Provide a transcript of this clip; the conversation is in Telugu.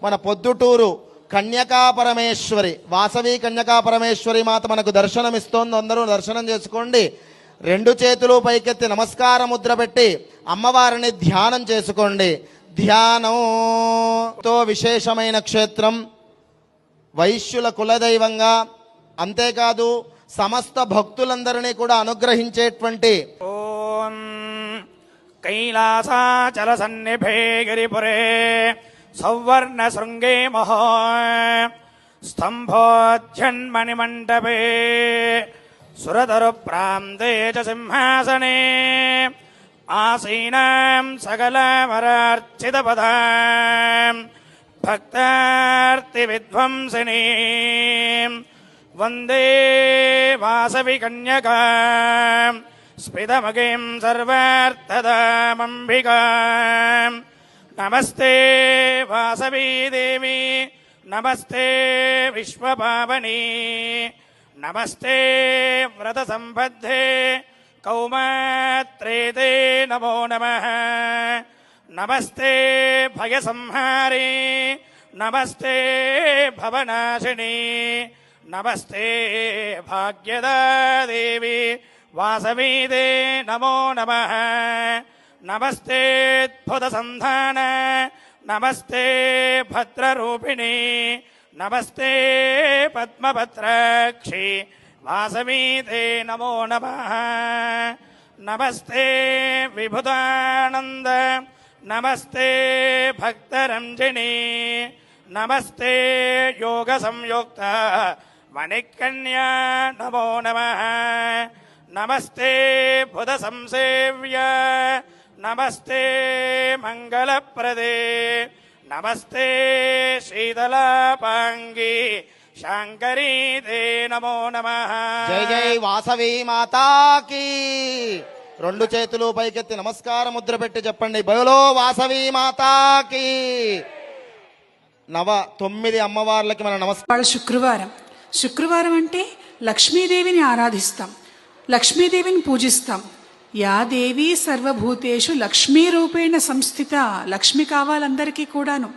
మన పొద్దుటూరు కన్యకాపరమేశ్వరి వాసవి కన్యకాపరమేశ్వరి మాత మనకు దర్శనమిస్తోంది. అందరూ దర్శనం చేసుకోండి. రెండు చేతులు పైకెత్తి నమస్కార ముద్ర పెట్టి అమ్మవారిని ధ్యానం చేసుకోండి. ధ్యానంతో విశేషమైన క్షేత్రం, వైశ్యుల కులదైవంగా, అంతేకాదు సమస్త భక్తులందరినీ కూడా అనుగ్రహించేటువంటి ఓం కైలాసాచల సన్నిభే గిరిపురే సౌవర్ణ శృంగే మహో స్తంభోధ్యన్మణి మండపే సురతరు ప్రాంతే చ సింహాసనే ఆసీనాం సకలమరార్చిత పదాం భక్తార్తి విధ్వంసినీ వందే వాసవి కన్యకా స్మితమగీం సర్వార్థదామంబికా. నమస్తే వాసవీ దేవి, నమస్తే విశ్వపావని, నమస్తే వ్రత సంబద్ధే కౌమాత్రేతే నమో నమః. నమస్తే భయ సంహారి, నమస్తే భవనాశిని, నమస్తే భాగ్యదా దేవి వాసవీదే నమో నమః. నమస్తే అద్భుత సంధాన, నమస్తే భద్రరూపిణి, నమస్తే పద్మపత్రాక్షి వాసవీదే నమో నమః. నమస్తే విభుతానంద, నమస్తే భక్తరంజని, నమస్తే యోగ సంయుక్త మణికన్యా నమో నమః. నమస్తే బుధ సంసేవ్య, నమస్తే మంగళప్రదే, నమస్తే శీతలాపాంగి శాంకరీ తే నమో నమః. జై జై వాసవి మాతాకి. రెండు చేతులు పైకెత్తి నమస్కార ముద్ర పెట్టి చెప్పండి, బయలో వాసవి మాతాకి. 9 అమ్మవార్లకి మన నమస్కారం. శుక్రవారం అంటే లక్ష్మీదేవిని ఆరాధిస్తాం, లక్ష్మీదేవిని పూజిస్తాం. యా దేవీ సర్వభూతేషు లక్ష్మీ రూపేణ సంస్థిత. లక్ష్మి కావాలందరికీ కూడాను.